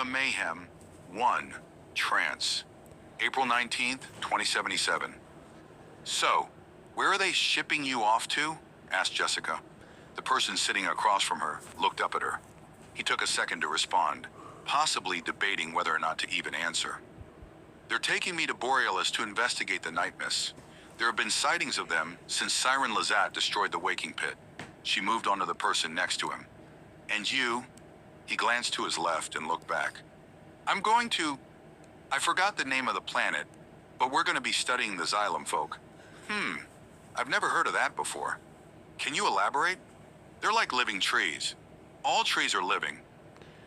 Mirrah Mayhem 1. Trance. April 19th, 2077. So, where are they shipping you off to? Asked Jessica. The person sitting across from her looked up at her. He took a second to respond, possibly debating whether or not to even answer. They're taking me to Borealis to investigate the night mists. There have been sightings of them since Siren Lazat destroyed the waking pit. She moved on to the person next to him. And you? He glanced to his left and looked back. I'm going to... I forgot the name of the planet, but we're going to be studying the Xylem folk. I've never heard of that before. Can you elaborate? They're like living trees. All trees are living.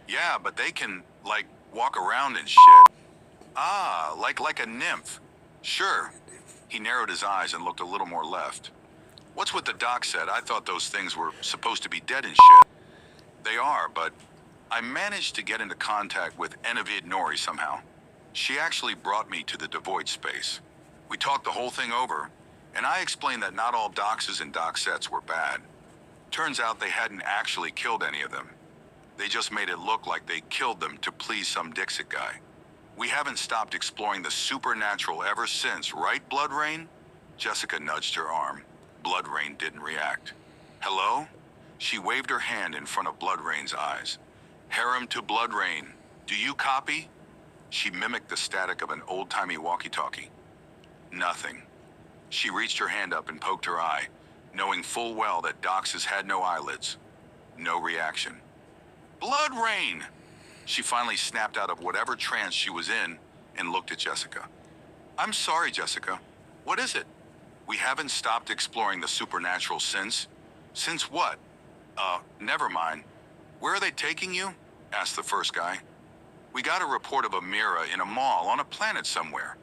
Yeah, but they can, like, walk around and shit. Ah, like a nymph. Sure. He narrowed his eyes and looked a little more left. What's what the doc said? I thought those things were supposed to be dead and shit. They are, but I managed to get into contact with Enavid Nori somehow. She actually brought me to the devoid space. We talked the whole thing over, and I explained that not all doxes and doxettes were bad. Turns out they hadn't actually killed any of them. They just made it look like they killed them to please some Dixit guy. We haven't stopped exploring the supernatural ever since, right, Blood Rain? Jessica nudged her arm. Blood Rain didn't react. Hello? She waved her hand in front of Blood Rain's eyes. Harem to Blood Rain. Do you copy? She mimicked the static of an old-timey walkie-talkie. Nothing. She reached her hand up and poked her eye, knowing full well that doxes had no eyelids. No reaction. Blood Rain! She finally snapped out of whatever trance she was in and looked at Jessica. I'm sorry, Jessica. What is it? We haven't stopped exploring the supernatural since... Since what? Never mind. Where are they taking you? Asked the first guy. We got a report of a Mirrah in a mall on a planet somewhere.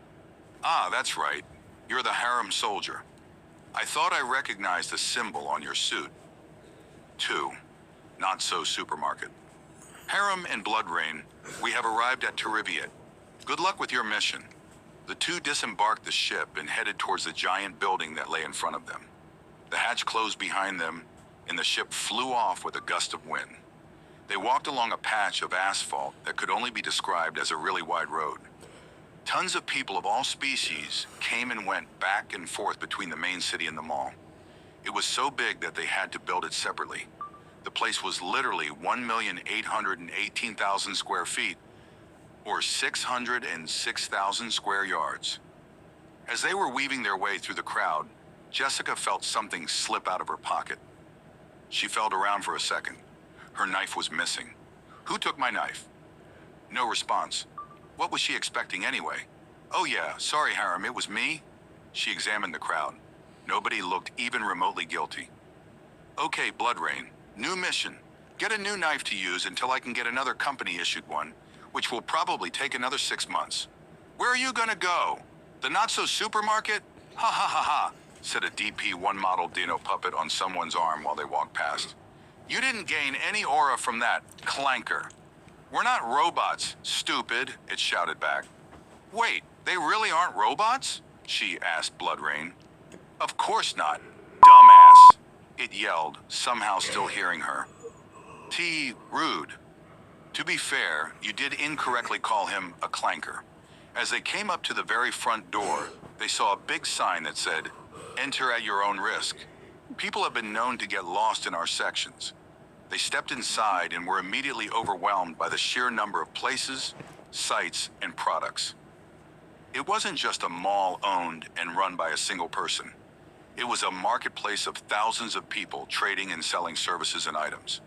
Ah, that's right. You're the harem soldier. I thought I recognized the symbol on your suit. 2. Not so supermarket. Harem and Blood Rain, we have arrived at Teriviat. Good luck with your mission. The two disembarked the ship and headed towards the giant building that lay in front of them. The hatch closed behind them, and the ship flew off with a gust of wind. They walked along a patch of asphalt that could only be described as a really wide road. Tons of people of all species came and went back and forth between the main city and the mall. It was so big that they had to build it separately. The place was literally 1,818,000 square feet, or 606,000 square yards. As they were weaving their way through the crowd, Jessica felt something slip out of her pocket. She felt around for a second. Her knife was missing. Who took my knife? No response. What was she expecting anyway? Oh yeah, sorry Harem, it was me. She examined the crowd. Nobody looked even remotely guilty. Okay, Blood Rain, new mission. Get a new knife to use until I can get another company-issued one, which will probably take another 6 months. Where are you gonna go? The not-so-supermarket? Ha ha ha ha, said a DP-1 model Dino puppet on someone's arm while they walked past. You didn't gain any aura from that, clanker. We're not robots, stupid, it shouted back. Wait, they really aren't robots? She asked Blood Rain. Of course not, dumbass, it yelled, somehow still hearing her. Rude. To be fair, you did incorrectly call him a clanker. As they came up to the very front door, they saw a big sign that said, "Enter at your own risk." People have been known to get lost in our sections. They stepped inside and were immediately overwhelmed by the sheer number of places, sites, and products. It wasn't just a mall owned and run by a single person. It was a marketplace of thousands of people trading and selling services and items.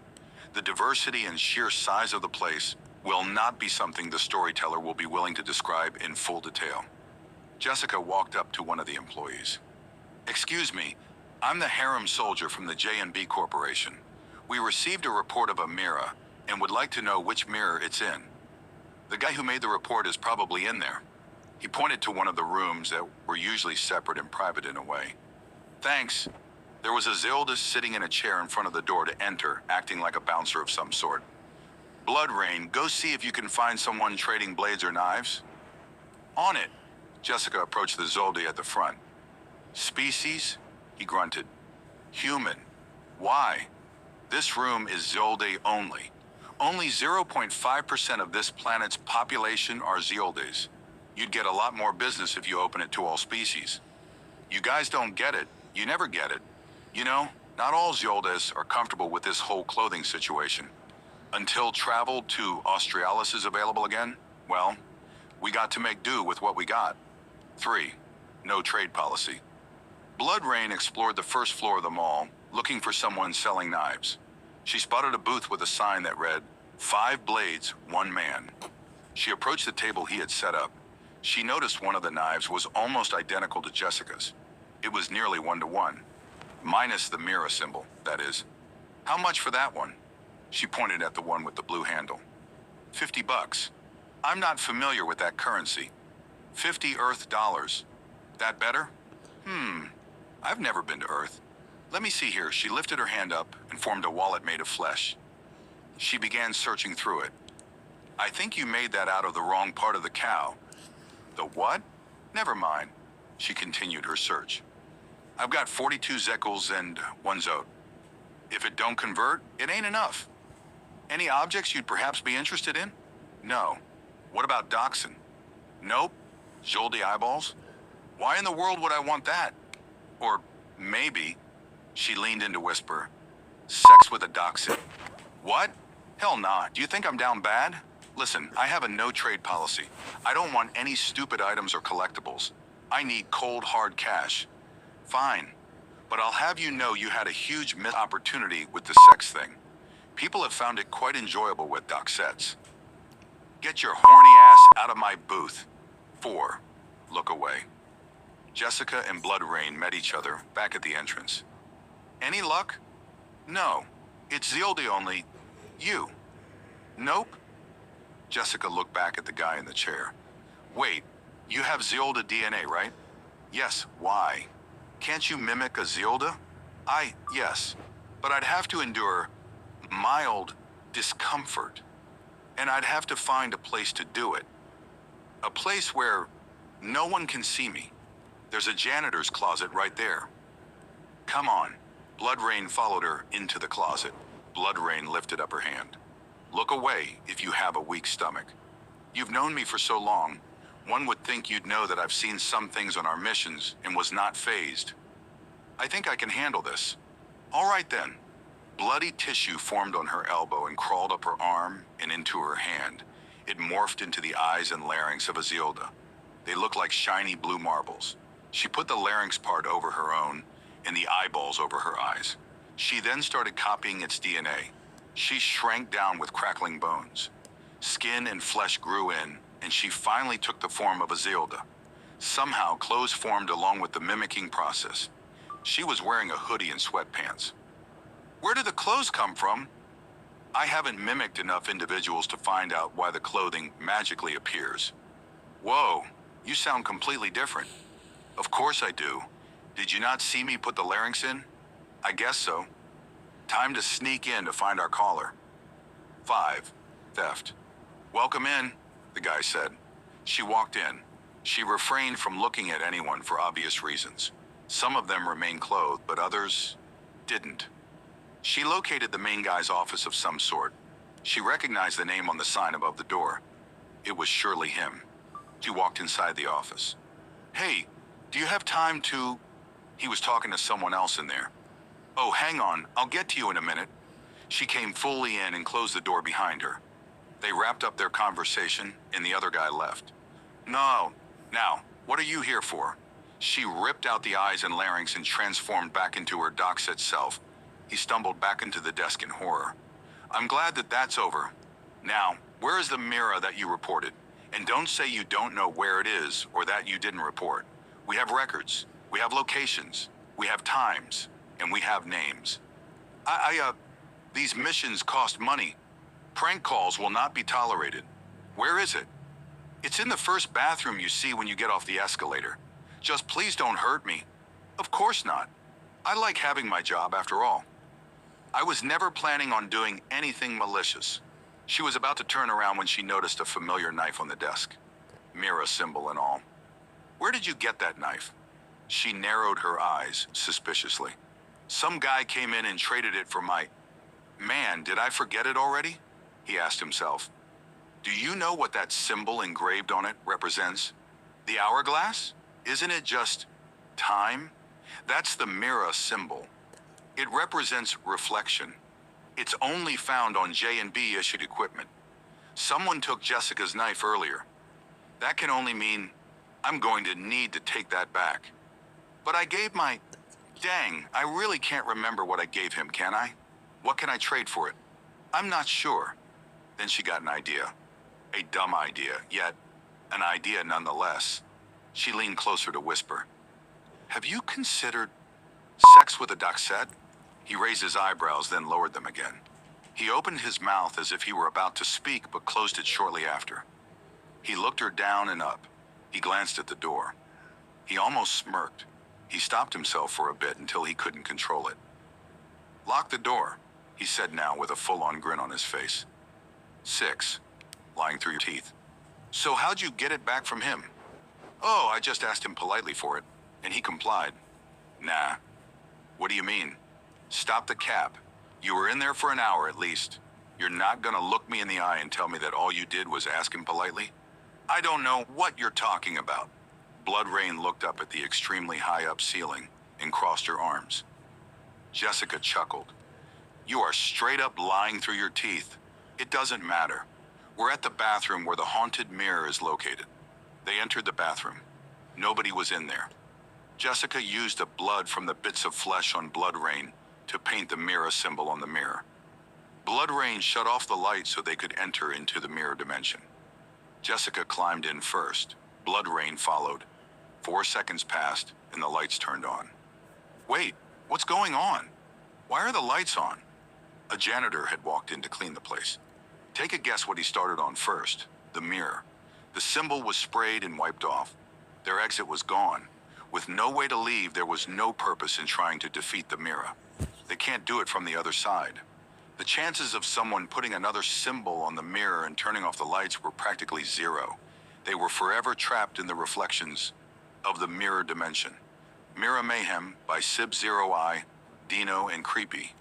The diversity and sheer size of the place will not be something the storyteller will be willing to describe in full detail. Jessica walked up to one of the employees. Excuse me, I'm the harem soldier from the J&B Corporation. We received a report of a Mirrah and would like to know which mirror it's in. The guy who made the report is probably in there. He pointed to one of the rooms that were usually separate and private in a way. Thanks. There was a Zildus sitting in a chair in front of the door to enter, acting like a bouncer of some sort. Blood Rain, go see if you can find someone trading blades or knives. On it. Jessica approached the Zoldi at the front. Species? He grunted. Human. Why? This room is Zolde only. Only 0.5% of this planet's population are Zeoldes. You'd get a lot more business if you open it to all species. You guys don't get it. You never get it. You know, not all Zeoldes are comfortable with this whole clothing situation. Until travel to Australis is available again, well, we got to make do with what we got. 3. No trade policy. Blood Rain explored the first floor of the mall, looking for someone selling knives. She spotted a booth with a sign that read, 5 blades, 1 man. She approached the table he had set up. She noticed one of the knives was almost identical to Jessica's. It was nearly 1-to-1. Minus the Mirrah symbol, that is. How much for that one? She pointed at the one with the blue handle. $50. I'm not familiar with that currency. 50 Earth dollars. That better? I've never been to Earth. Let me see here. She lifted her hand up and formed a wallet made of flesh. She began searching through it. I think you made that out of the wrong part of the cow. The what? Never mind. She continued her search. I've got 42 zecals and 1 zot. If it don't convert, it ain't enough. Any objects you'd perhaps be interested in? No. What about Dachshund? Nope. Zoldi eyeballs? Why in the world would I want that? Or maybe, she leaned in to whisper, sex with a Dachshund. What? Hell nah. Do you think I'm down bad? Listen, I have a no-trade policy. I don't want any stupid items or collectibles. I need cold, hard cash. Fine. But I'll have you know you had a huge missed opportunity with the sex thing. People have found it quite enjoyable with Doxettes. Get your horny ass out of my booth. 4. Look away. Jessica and Blood Rain met each other back at the entrance. Any luck? No. It's Zeolde only. You. Nope. Jessica looked back at the guy in the chair. Wait, you have Zeolde DNA, right? Yes, why? Can't you mimic a Zeolde? Yes. But I'd have to endure mild discomfort. And I'd have to find a place to do it. A place where no one can see me. There's a janitor's closet right there. Come on. Blood Rain followed her into the closet. Blood Rain lifted up her hand. Look away if you have a weak stomach. You've known me for so long, one would think you'd know that I've seen some things on our missions and was not fazed. I think I can handle this. All right then. Bloody tissue formed on her elbow and crawled up her arm and into her hand. It morphed into the eyes and larynx of a Zeolde. They looked like shiny blue marbles. She put the larynx part over her own and the eyeballs over her eyes. She then started copying its DNA. She shrank down with crackling bones. Skin and flesh grew in, and she finally took the form of a Zeolde. Somehow, clothes formed along with the mimicking process. She was wearing a hoodie and sweatpants. Where did the clothes come from? I haven't mimicked enough individuals to find out why the clothing magically appears. Whoa, you sound completely different. Of course I do. Did you not see me put the larynx in? I guess so. Time to sneak in to find our caller. 5. Theft. Welcome in, the guy said. She walked in. She refrained from looking at anyone for obvious reasons. Some of them remained clothed, but others didn't. She located the main guy's office of some sort. She recognized the name on the sign above the door. It was surely him. She walked inside the office. Hey, do you have time to... He was talking to someone else in there. Oh, hang on, I'll get to you in a minute. She came fully in and closed the door behind her. They wrapped up their conversation and the other guy left. No, now, what are you here for? She ripped out the eyes and larynx and transformed back into her Doxet self. He stumbled back into the desk in horror. I'm glad that that's over. Now, where is the Mirrah that you reported? And don't say you don't know where it is or that you didn't report. We have records, we have locations, we have times, and we have names. These missions cost money. Prank calls will not be tolerated. Where is it? It's in the first bathroom you see when you get off the escalator. Just please don't hurt me. Of course not. I like having my job after all. I was never planning on doing anything malicious. She was about to turn around when she noticed a familiar knife on the desk. Mirrah symbol and all. Where did you get that knife? She narrowed her eyes suspiciously. Some guy came in and traded it for my... Man, did I forget it already? he asked himself. Do you know what that symbol engraved on it represents? The hourglass? Isn't it just time? That's the Mirrah symbol. It represents reflection. It's only found on J&B issued equipment. Someone took Jessica's knife earlier. That can only mean I'm going to need to take that back. But I gave my... Dang, I really can't remember what I gave him, can I? What can I trade for it? I'm not sure. Then she got an idea. A dumb idea, yet an idea nonetheless. She leaned closer to whisper. Have you considered sex with a doxet? He raised his eyebrows, then lowered them again. He opened his mouth as if he were about to speak, but closed it shortly after. He looked her down and up. He glanced at the door. He almost smirked. He stopped himself for a bit until he couldn't control it. Lock the door, he said now with a full-on grin on his face. 6. Lying through your teeth. So how'd you get it back from him? Oh, I just asked him politely for it, and he complied. Nah. What do you mean? Stop the cap. You were in there for an hour at least. You're not gonna look me in the eye and tell me that all you did was ask him politely? I don't know what you're talking about. Blood Rain looked up at the extremely high-up ceiling and crossed her arms. Jessica chuckled. You are straight up lying through your teeth. It doesn't matter. We're at the bathroom where the haunted mirror is located. They entered the bathroom. Nobody was in there. Jessica used the blood from the bits of flesh on Blood Rain to paint the Mirrah symbol on the mirror. Blood Rain shut off the light so they could enter into the mirror dimension. Jessica climbed in first. Blood Rain followed. 4 seconds passed and the lights turned on. Wait, what's going on? Why are the lights on? A janitor had walked in to clean the place. Take a guess what he started on first. The mirror. The symbol was sprayed and wiped off. Their exit was gone. With no way to leave, there was no purpose in trying to defeat the Mirrah. They can't do it from the other side. The chances of someone putting another symbol on the mirror and turning off the lights were practically zero. They were forever trapped in the reflections of the mirror dimension. Mirrah Mayhem by Sib0i, DINO&CreepY.